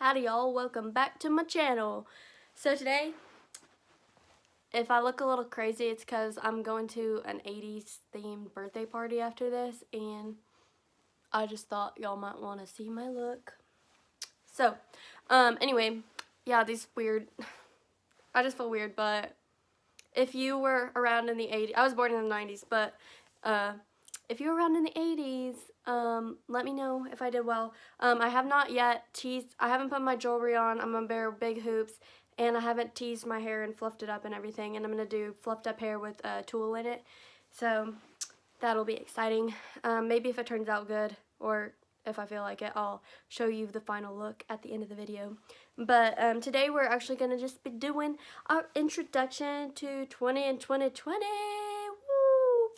Howdy y'all, welcome back to my channel. So today, if I look a little crazy, it's because I'm going to an 80s themed birthday party after this, and I just thought y'all might want to see my look. So, anyway, yeah, these weird, I just feel weird, but if you were around in the 80s, I was born in the 90s, but, if you were around in the 80s, let me know if I did well. I have not yet teased, I haven't put my jewelry on, I'm gonna wear big hoops, and I haven't teased my hair and fluffed it up and everything, and I'm gonna do fluffed up hair with a tulle in it, so that'll be exciting. Maybe if it turns out good, or if I feel like it, I'll show you the final look at the end of the video. But today we're actually gonna just be doing our introduction to 20 and 2020. Woo!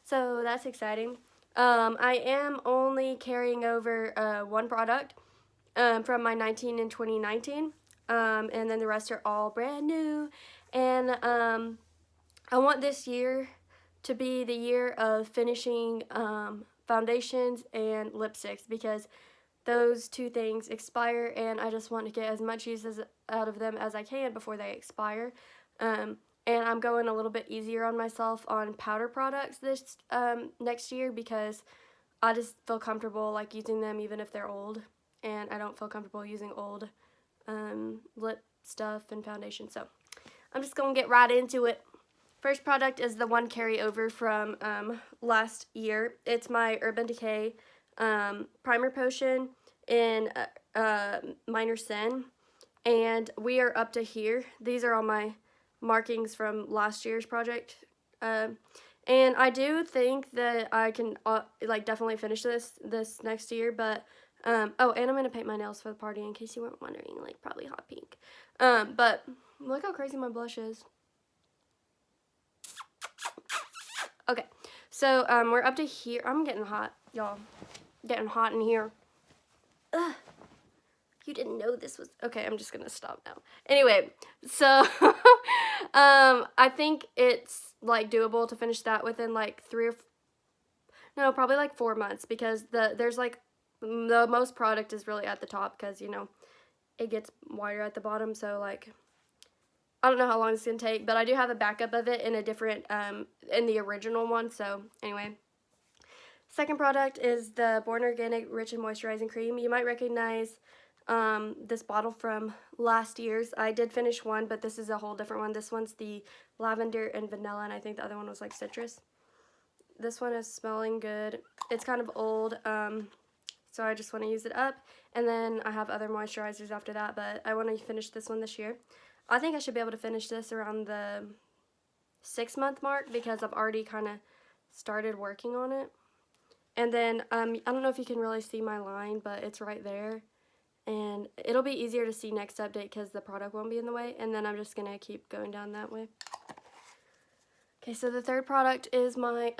So that's exciting. I am only carrying over one product from my 19 and 2019, and then the rest are all brand new. And I want this year to be the year of finishing foundations and lipsticks, because those two things expire, and I just want to get as much use out of them as I can before they expire. And I'm going a little bit easier on myself on powder products this next year, because I just feel comfortable like using them even if they're old, and I don't feel comfortable using old lip stuff and foundation. So I'm just going to get right into it. First product is the one carryover from last year. It's my Urban Decay primer potion in Minor Sin, and we are up to here. These are all my markings from last year's project, and I do think that I can like definitely finish this next year. But oh, and I'm gonna paint my nails for the party, in case you weren't wondering, like probably hot pink. But look how crazy my blush is. Okay, so we're up to here. I'm getting hot, y'all. Getting hot in here. Ugh. You didn't know this was... Okay, I'm just gonna stop now. Anyway, so I think it's like doable to finish that within like probably like 4 months, because there's like the most product is really at the top, because you know it gets wider at the bottom. So like I don't know how long it's gonna take, but I do have a backup of it in a different in the original one. So anyway, second product is the Bourne Organic Rich and Moisturizing Cream. You might recognize this bottle from last year's. I did finish one, but this is a whole different one. This one's the lavender and vanilla, and I think the other one was like citrus. This one is smelling good. It's kind of old, so I just want to use it up, and then I have other moisturizers after that, but I want to finish this one this year. I think I should be able to finish this around the 6-month mark, because I've already kind of started working on it. And then I don't know if you can really see my line, but it's right there. And it'll be easier to see next update because the product won't be in the way. And then I'm just going to keep going down that way. Okay, so the third product is my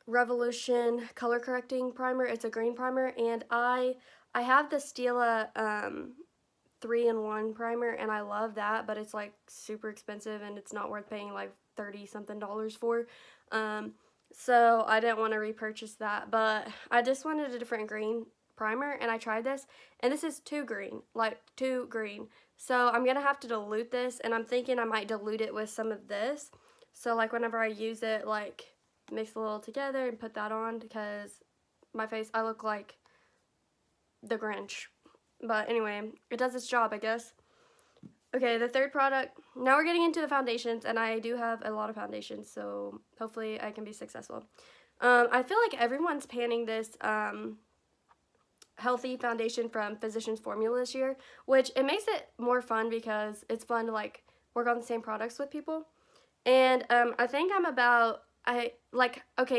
Revolution Color Correcting Primer. It's a green primer. And I have the Stila 3-in-1 primer, and I love that. But it's like super expensive, and it's not worth paying like $30-something for. So I didn't want to repurchase that. But I just wanted a different green primer, and I tried this, and this is too green, like too green. So I'm gonna have to dilute this, and I'm thinking I might dilute it with some of this, so like whenever I use it, like mix a little together and put that on, because my face, I look like the Grinch. But anyway, it does its job, I guess. Okay, the third product, now we're getting into the foundations, and I do have a lot of foundations, so hopefully I can be successful. I feel like everyone's panning this healthy foundation from Physicians Formula this year, which it makes it more fun, because it's fun to like work on the same products with people. And I think I'm about, okay,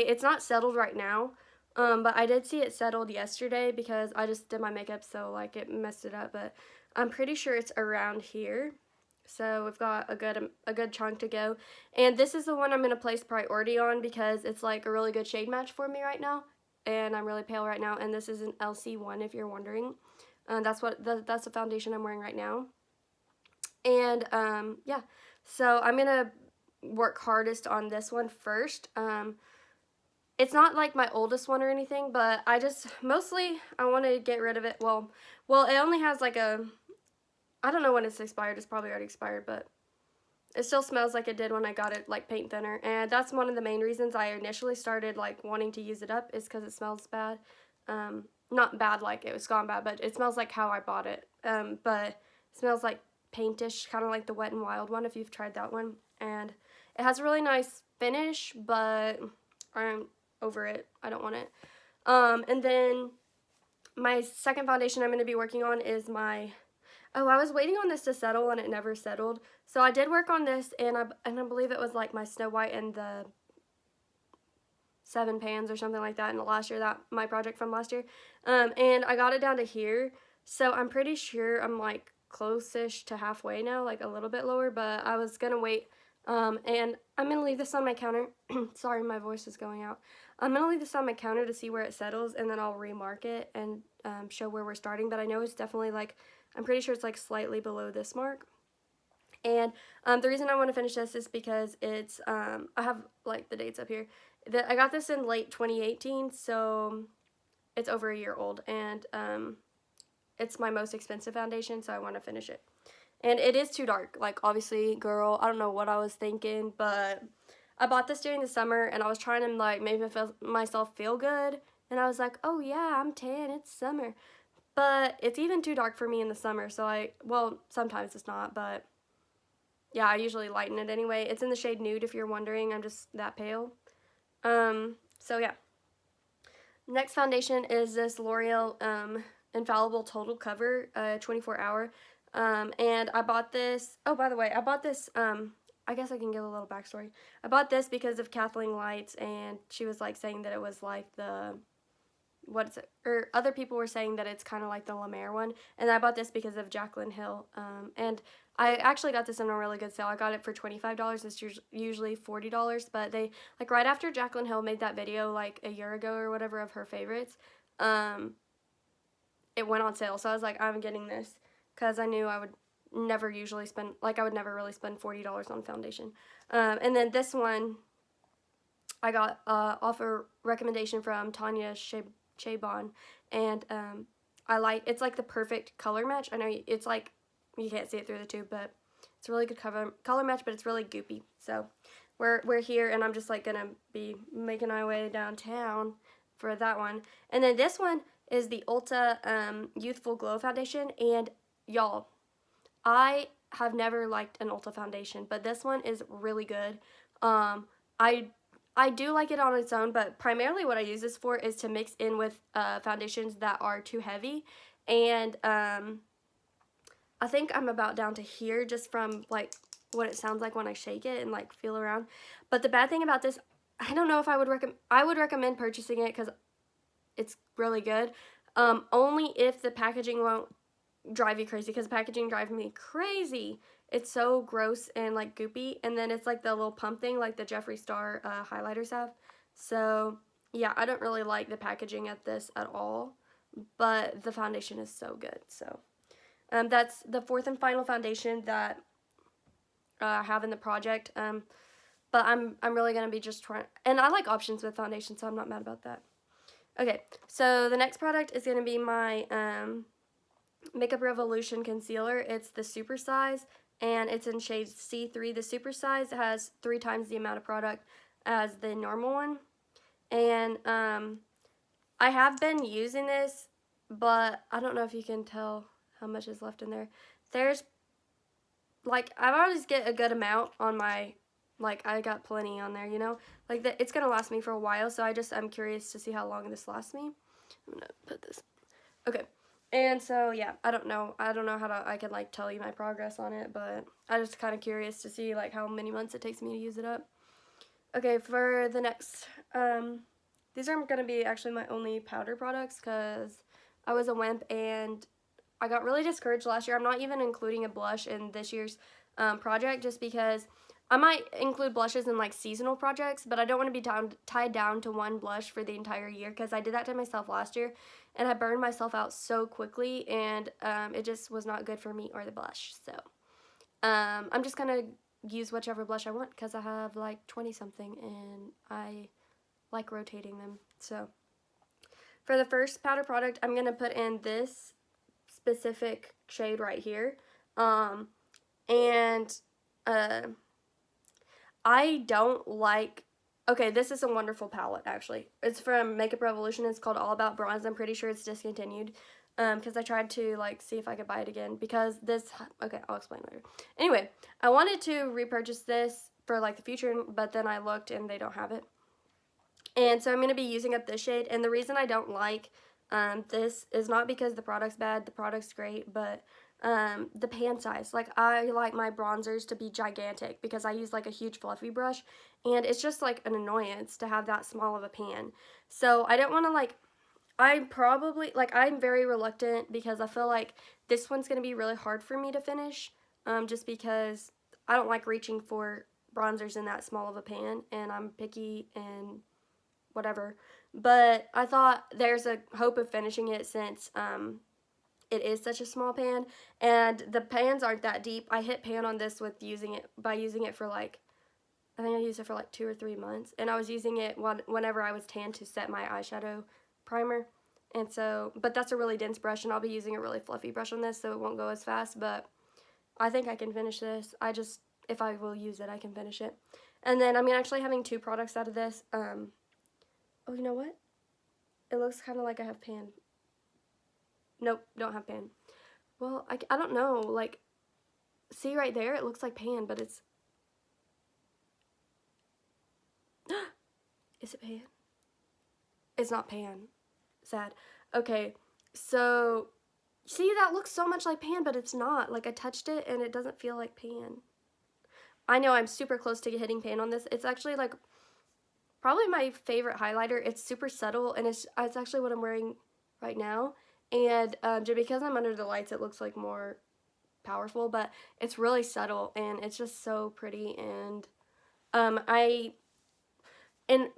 it's not settled right now, but I did see it settled yesterday, because I just did my makeup, so like it messed it up, but I'm pretty sure it's around here. So we've got a good chunk to go, and this is the one I'm going to place priority on, because it's like a really good shade match for me right now. And I'm really pale right now, and this is an LC1, if you're wondering. That's the foundation I'm wearing right now. And yeah, so I'm gonna work hardest on this one first. it's not like my oldest one or anything, but I just, mostly, I want to get rid of it. Well, it only has like a, I don't know when it's expired. It's probably already expired, but it still smells like it did when I got it, like paint thinner. And that's one of the main reasons I initially started like wanting to use it up, is because it smells bad. Not bad like it was gone bad, but it smells like how I bought it. But it smells like paintish, kind of like the Wet n Wild one, if you've tried that one. And it has a really nice finish, but I'm over it. I don't want it. And then my second foundation I'm going to be working on is my, I was waiting on this to settle and it never settled. So I did work on this, and I believe it was like my Snow White and the 7 pans or something like that in the last year, that my project from last year. And I got it down to here. So I'm pretty sure I'm like close-ish to halfway now, like a little bit lower, but I was going to wait. And I'm going to leave this on my counter. Sorry, my voice is going out. I'm going to leave this on my counter to see where it settles, and then I'll remark it and show where we're starting. But I know it's definitely like, I'm pretty sure it's like slightly below this mark. And the reason I want to finish this is because it's, I have like the dates up here. I got this in late 2018, so it's over a year old, and it's my most expensive foundation, so I want to finish it. And it is too dark. Like, obviously, girl, I don't know what I was thinking, but I bought this during the summer, and I was trying to like make myself feel good, and I was like, oh yeah, I'm tan, it's summer. But it's even too dark for me in the summer, so well, sometimes it's not, but yeah, I usually lighten it anyway. It's in the shade Nude, if you're wondering. I'm just that pale. So yeah. Next foundation is this L'Oreal Infallible Total Cover 24 Hour. And I bought this, oh, by the way, I bought this, I guess I can give a little backstory. I bought this because of Kathleen Lights, and she was like saying that it was like the, what is it, or other people were saying that it's kind of like the La Mer one, and I bought this because of Jaclyn Hill, and I actually got this in a really good sale. I got it for $25. It's usually $40, but they, like, right after Jaclyn Hill made that video, like, a year ago or whatever of her favorites, it went on sale, so I was like, I'm getting this, because I knew I would never usually spend, like, I would never really spend $40 on foundation. And then this one, I got off a recommendation from Tanya Chabon, and it's like the perfect color match. I know it's like, you can't see it through the tube, but it's a really good color match, but it's really goopy. So we're here, and I'm just like gonna be making my way downtown for that one. And then this one is the Ulta Youthful Glow Foundation, and y'all, I have never liked an Ulta foundation, but this one is really good. I do like it on its own, but primarily what I use this for is to mix in with foundations that are too heavy. And I think I'm about down to here just from like what it sounds like when I shake it and like feel around. But the bad thing about this, I don't know if I would recommend purchasing it because it's really good. Only if the packaging won't drive you crazy, because the packaging drives me crazy. It's so gross and like goopy, and then it's like the little pump thing like the Jeffree Star highlighters have. So yeah, I don't really like the packaging at this at all, but the foundation is so good. So that's the fourth and final foundation that I have in the project. But I'm really gonna be just trying, and I like options with foundation, so I'm not mad about that. Okay, so the next product is gonna be my Makeup Revolution concealer. It's the super size, and it's in shade C3. The super size has 3 times the amount of product as the normal one, and I have been using this, but I don't know if you can tell how much is left in there. There's like, I always get a good amount on my, like, I got plenty on there, you know, like it's gonna last me for a while, so I'm curious to see how long this lasts me. I'm gonna put this, okay. And so, yeah, I don't know how I could, like, tell you my progress on it, but I'm just kind of curious to see, like, how many months it takes me to use it up. Okay, for the next, these are going to be actually my only powder products, because I was a wimp, and I got really discouraged last year. I'm not even including a blush in this year's project, just because I might include blushes in, like, seasonal projects, but I don't want to be tied down to one blush for the entire year, because I did that to myself last year, and I burned myself out so quickly, and it just was not good for me or the blush. So I'm just going to use whichever blush I want, because I have, like, 20-something, and I like rotating them. So for the first powder product, I'm going to put in this specific shade right here. And I don't like, okay, this is a wonderful palette, actually. It's from Makeup Revolution. It's called All About Bronze. I'm pretty sure it's discontinued because I tried to, like, see if I could buy it again because this, okay, I'll explain later. Anyway, I wanted to repurchase this for, like, the future, but then I looked and they don't have it. And so I'm going to be using up this shade, and the reason I don't like this is not because the product's bad. The product's great, but the pan size. Like, I like my bronzers to be gigantic because I use like a huge fluffy brush, and it's just like an annoyance to have that small of a pan. So I don't want to, like, I'm probably, like, I'm very reluctant because I feel like this one's going to be really hard for me to finish just because I don't like reaching for bronzers in that small of a pan, and I'm picky and whatever. But I thought there's a hope of finishing it since it is such a small pan, and the pans aren't that deep. I hit pan on this with using it for like, I think I used it for like 2 or 3 months, and I was using it whenever I was tan to set my eyeshadow primer. And so, but that's a really dense brush, and I'll be using a really fluffy brush on this, so it won't go as fast. But I think I can finish this. If I will use it, I can finish it. And then I'm actually having 2 products out of this. Oh, you know what? It looks kind of like I have pan. Nope, don't have pan. Well, I don't know. Like, see right there? It looks like pan, but it's... Is it pan? It's not pan. Sad. Okay, so... See, that looks so much like pan, but it's not. Like, I touched it, and it doesn't feel like pan. I know I'm super close to hitting pan on this. It's actually, like... probably my favorite highlighter. It's super subtle, and it's actually what I'm wearing right now. And just because I'm under the lights, it looks like more powerful, but it's really subtle, and it's just so pretty. And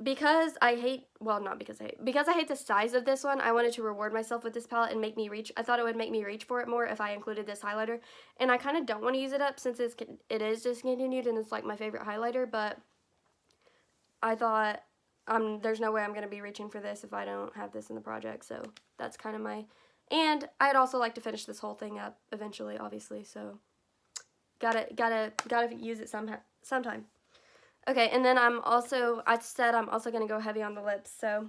because I hate, well, not because I hate the size of this one, I wanted to reward myself with this palette and make me reach. I thought it would make me reach for it more if I included this highlighter, and I kind of don't want to use it up since it is discontinued and it's like my favorite highlighter, but I thought there's no way I'm going to be reaching for this if I don't have this in the project, so that's kind of my... And I'd also like to finish this whole thing up eventually, obviously, so gotta use it sometime. Okay, and then I said I'm also going to go heavy on the lips, so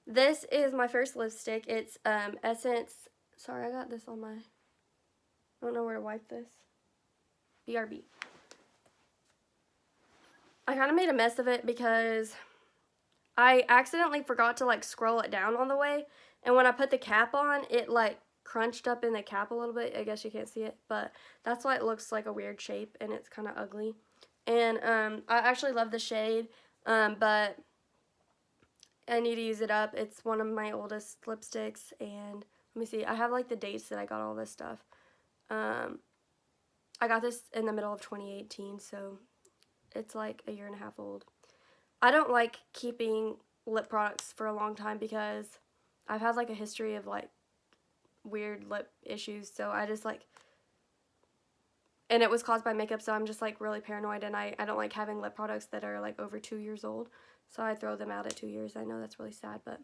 this is my first lipstick. It's Essence... Sorry, I got this on my... I don't know where to wipe this. BRB. I kind of made a mess of it because I accidentally forgot to, like, scroll it down on the way, and when I put the cap on, it, like, crunched up in the cap a little bit. I guess you can't see it, but that's why it looks like a weird shape, and it's kind of ugly. And I actually love the shade, but I need to use it up. It's one of my oldest lipsticks, and let me see. I have, like, the dates that I got all this stuff. I got this in the middle of 2018, so... it's like a 1.5 years old. I don't like keeping lip products for a long time because I've had like a history of like weird lip issues, so I just like, and it was caused by makeup, so I'm just like really paranoid, and I don't like having lip products that are like over 2 years old, so I throw them out at 2 years. I know that's really sad, but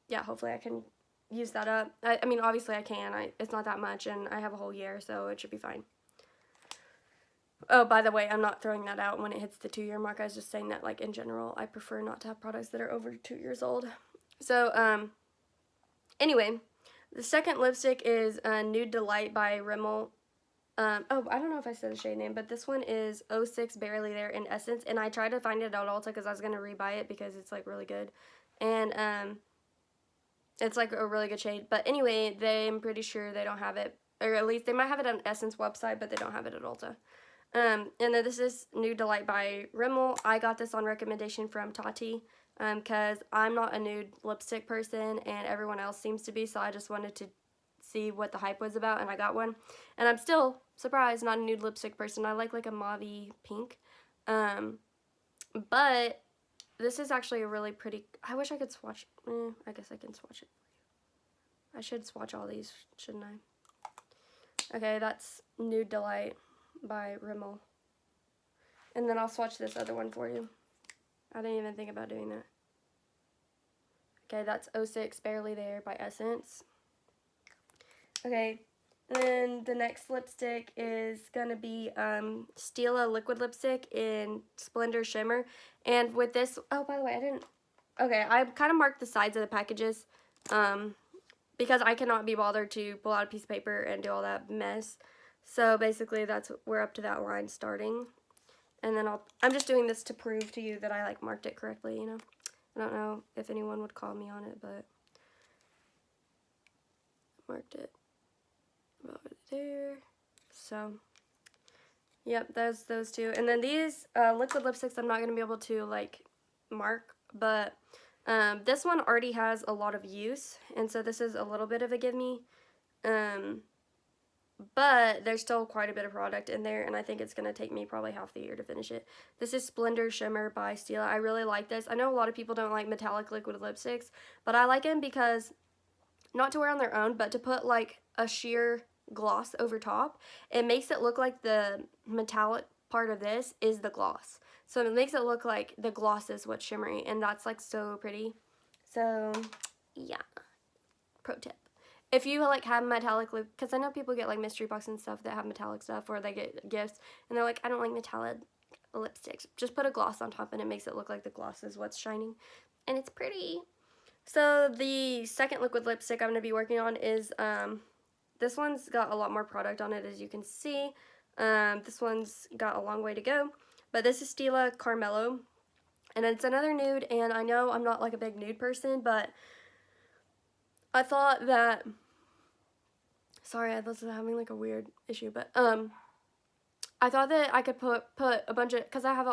yeah, hopefully I can use that up. I mean, obviously I can. It's not that much, and I have a whole year, so it should be fine. Oh, by the way, I'm not throwing that out when it hits the 2-year mark. I was just saying that, like, in general, I prefer not to have products that are over 2 years old. So, anyway, the second lipstick is Nude Delight by Rimmel. Oh, I don't know if I said the shade name, but this one is 06 Barely There in Essence, and I tried to find it at Ulta because I was going to rebuy it because it's, like, really good. And, it's, like, a really good shade. But anyway, I'm pretty sure they don't have it, or at least they might have it on Essence website, but they don't have it at Ulta. And then this is Nude Delight by Rimmel. I got this on recommendation from Tati because I'm not a nude lipstick person and everyone else seems to be, so I just wanted to see what the hype was about, and I got one. And I'm still surprised, not a nude lipstick person. I like a mauve-y pink. But this is actually a really pretty... I wish I could swatch... I guess I can swatch it for you. I should swatch all these, shouldn't I? Okay, that's Nude Delight by Rimmel. And then I'll swatch this other one for you. I didn't even think about doing that. Okay, that's 06 Barely There by Essence. Okay, and then the next lipstick is going to be Stila liquid lipstick in Splendor Shimmer. And with this, oh, by the way, I kind of marked the sides of the packages because I cannot be bothered to pull out a piece of paper and do all that mess. So basically we're up to that line starting. And then I'm just doing this to prove to you that I like marked it correctly, you know. I don't know if anyone would call me on it, but I marked it over there. So, yep, there's those two. And then these liquid lipsticks I'm not going to be able to like mark, but this one already has a lot of use, and so this is a little bit of a give me. But there's still quite a bit of product in there, and I think it's going to take me probably half the year to finish it. This is Splendor Shimmer by Stila. I really like this. I know a lot of people don't like metallic liquid lipsticks, but I like them because, not to wear on their own, but to put like a sheer gloss over top, it makes it look like the metallic part of this is the gloss. So it makes it look like the gloss is what's shimmery, and that's like so pretty. So, yeah. Pro tip. If you like have metallic lip, because I know people get like mystery box and stuff that have metallic stuff, or they get gifts and they're like, I don't like metallic lipsticks. Just put a gloss on top and it makes it look like the gloss is what's shining, and it's pretty. So the second liquid lipstick I'm going to be working on is this one's got a lot more product on it, as you can see. This one's got a long way to go, but this is Stila Carmello, and it's another nude. And I know I'm not like a big nude person, but I thought that, sorry, I was having like a weird issue, but I thought that I could put a bunch of, because I have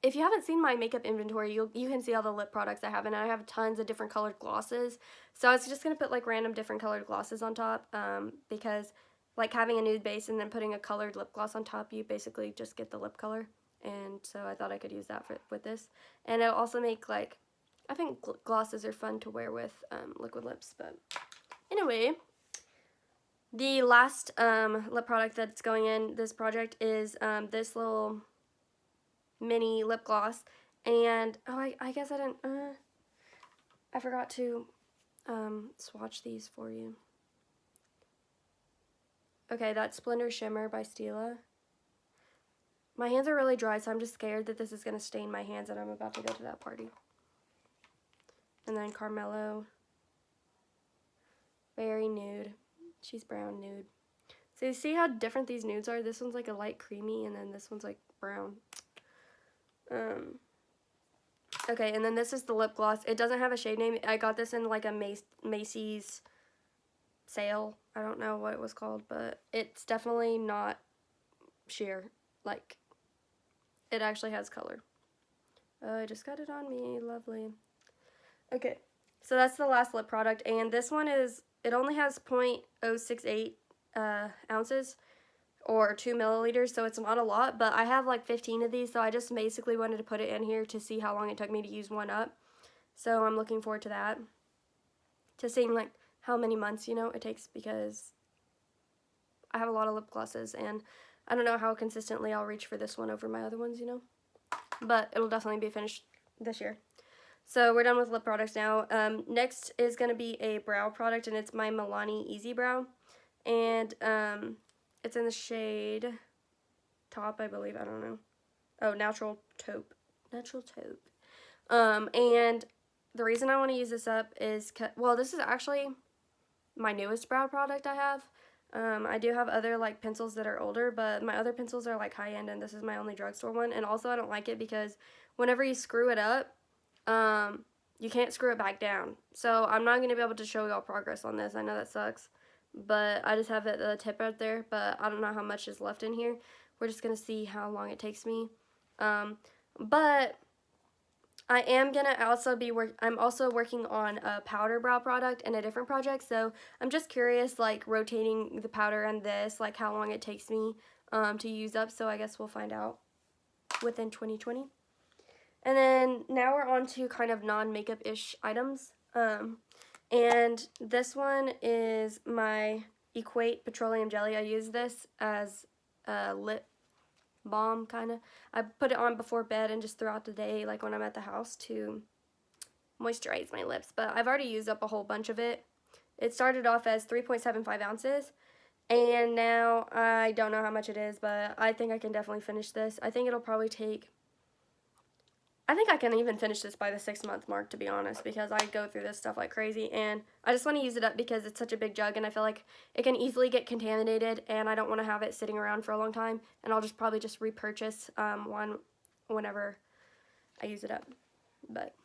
if you haven't seen my makeup inventory, you can see all the lip products I have, and I have tons of different colored glosses. So I was just going to put like random different colored glosses on top, because like having a nude base and then putting a colored lip gloss on top, you basically just get the lip color. And so I thought I could use that with this. And it'll also make like, I think glosses are fun to wear with liquid lips. But anyway, the last lip product that's going in this project is this little mini lip gloss. And oh, I guess I didn't, I forgot to swatch these for you. Okay, that's Splendor Shimmer by Stila. My hands are really dry, so I'm just scared that this is going to stain my hands and I'm about to go to that party. And then Carmello, very nude. She's brown nude. So you see how different these nudes are? This one's like a light creamy, and then this one's like brown. Okay, and then this is the lip gloss. It doesn't have a shade name. I got this in like a Macy's sale. I don't know what it was called, but it's definitely not sheer. Like, it actually has color. I just got it on me. Lovely. Okay, so that's the last lip product, and this one it only has 0.068 ounces, or 2 milliliters, so it's not a lot, but I have like 15 of these, so I just basically wanted to put it in here to see how long it took me to use one up. So I'm looking forward to that, to seeing like how many months, you know, it takes, because I have a lot of lip glosses, and I don't know how consistently I'll reach for this one over my other ones, you know, but it'll definitely be finished this year. So we're done with lip products now. Next is going to be a brow product, and it's my Milani Easybrow, and it's in the shade Top, I believe. I don't know. Oh, Natural Taupe. Natural Taupe. And the reason I want to use this up is, well, this is actually my newest brow product I have. I do have other like pencils that are older, but my other pencils are like high-end, and this is my only drugstore one. And also I don't like it because whenever you screw it up, you can't screw it back down. So I'm not going to be able to show y'all progress on this. I know that sucks, but I just have the tip out there, but I don't know how much is left in here. We're just going to see how long it takes me. But I am going to also I'm also working on a powder brow product and a different project, so I'm just curious, like, rotating the powder and this, like, how long it takes me to use up, so I guess we'll find out within 2020. And then now we're on to kind of non-makeup-ish items, and this one is my Equate Petroleum Jelly. I use this as a lip balm, kind of. I put it on before bed and just throughout the day, like when I'm at the house, to moisturize my lips. But I've already used up a whole bunch of it. It started off as 3.75 ounces, and now I don't know how much it is, but I think I can definitely finish this. I think it'll probably take, I think I can even finish this by the 6-month mark, to be honest, because I go through this stuff like crazy, and I just want to use it up because it's such a big jug, and I feel like it can easily get contaminated, and I don't want to have it sitting around for a long time, and I'll just probably just repurchase one whenever I use it up. But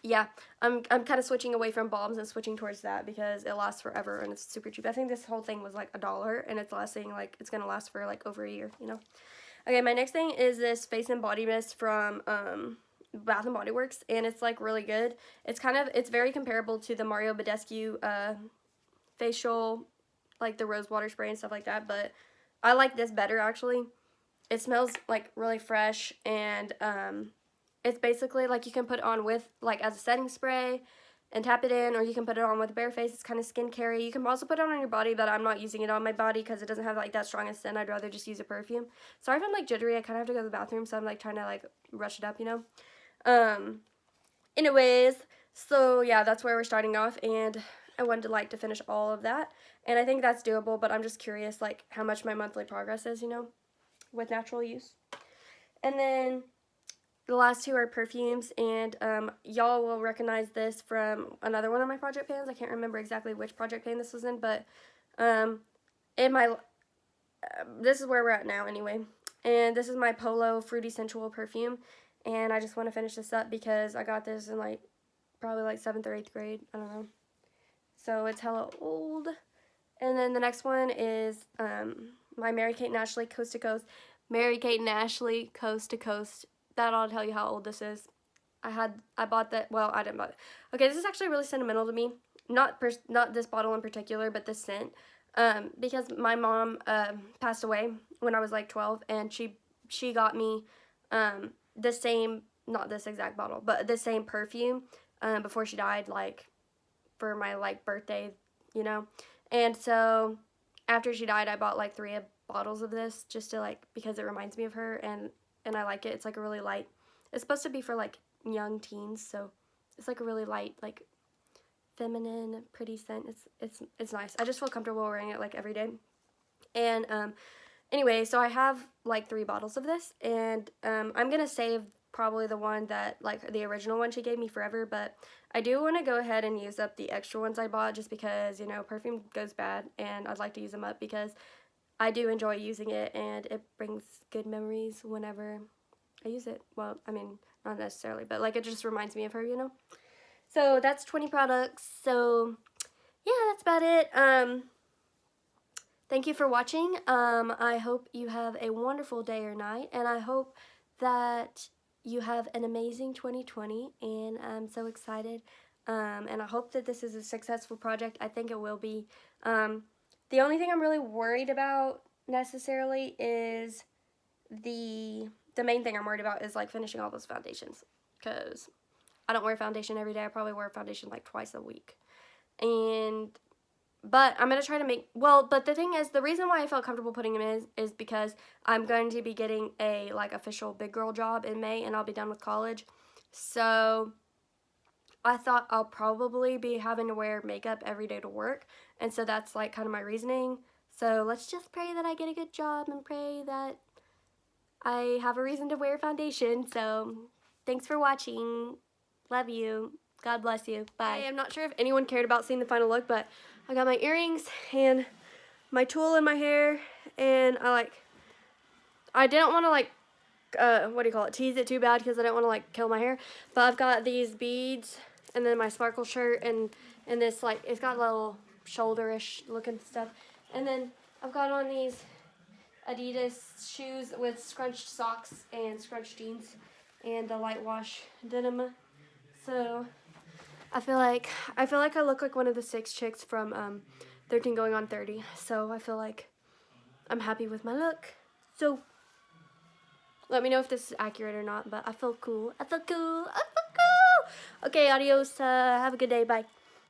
yeah, I'm kind of switching away from balms and switching towards that because it lasts forever and it's super cheap. I think this whole thing was like $1, and it's lasting, like, it's gonna last for like over a year, you know. Okay, my next thing is this face and body mist from Bath and Body Works, and it's like really good. It's very comparable to the Mario Badescu facial, like the rose water spray and stuff like that, but I like this better actually. It smells like really fresh, and it's basically like you can put it on with, like, as a setting spray and tap it in, or you can put it on with bare face. It's kind of skincare-y. You can also put it on your body, but I'm not using it on my body because it doesn't have like that strong a scent. I'd rather just use a perfume. Sorry if I'm like jittery. I kind of have to go to the bathroom, so I'm like trying to like rush it up, you know. Anyways, so yeah, that's where we're starting off, and I wanted to like to finish all of that, and I think that's doable, but I'm just curious like how much my monthly progress is, you know, with natural use. And then the last two are perfumes, and y'all will recognize this from another one of my project pans. I can't remember exactly which project pan this was in, but in my this is where we're at now anyway. And this is my Polo Fruity Sensual perfume, and I just want to finish this up because I got this in like probably like 7th or 8th grade. I don't know. So it's hella old. And then the next one is my Mary-Kate and Ashley Coast to Coast. Mary-Kate and Ashley Coast to Coast. That ought to tell you how old this is. I bought that, well, I didn't buy it. Okay, this is actually really sentimental to me. Not this bottle in particular, but this scent. Because my mom passed away when I was like 12, and she got me the same, not this exact bottle, but the same perfume before she died, like for my like birthday, you know. And so after she died, I bought like 3 bottles of this just to like, because it reminds me of her, and I like it. It's like a really light, it's supposed to be for like young teens, so it's like a really light, like feminine, pretty scent. It's nice. I just feel comfortable wearing it like every day. And anyway, so I have like 3 bottles of this, and I'm gonna save probably the one that, like, the original one she gave me forever, but I do want to go ahead and use up the extra ones I bought, just because, you know, perfume goes bad, and I'd like to use them up because I do enjoy using it, and it brings good memories whenever I use it. Well, I mean, not necessarily, but like it just reminds me of her, you know? So that's 20 products. So yeah, that's about it. Thank you for watching. I hope you have a wonderful day or night, and I hope that you have an amazing 2020, and I'm so excited. And I hope that this is a successful project. I think it will be. The only thing I'm really worried about necessarily is the main thing I'm worried about is like finishing all those foundations, because I don't wear foundation every day. I probably wear foundation like twice a week. But I'm going to try to make, well, but the thing is, the reason why I felt comfortable putting them in is because I'm going to be getting a like official big girl job in May, and I'll be done with college. So I thought I'll probably be having to wear makeup every day to work, and so that's like kind of my reasoning. So let's just pray that I get a good job and pray that I have a reason to wear foundation. So thanks for watching. Love you. God bless you. Bye. I'm not sure if anyone cared about seeing the final look, but I got my earrings and my tulle in my hair, and I didn't want to like what do you call it, tease it too bad, because I didn't want to like kill my hair. But I've got these beads, and then my sparkle shirt, and this like, it's got little shoulder-ish looking stuff, and then I've got on these Adidas shoes with scrunched socks and scrunched jeans and the light wash denim. So I feel like I look like one of the 6 chicks from 13 Going on 30. So I feel like I'm happy with my look. So let me know if this is accurate or not, but I feel cool. I feel cool. I feel cool. Okay, adios. Have a good day. Bye.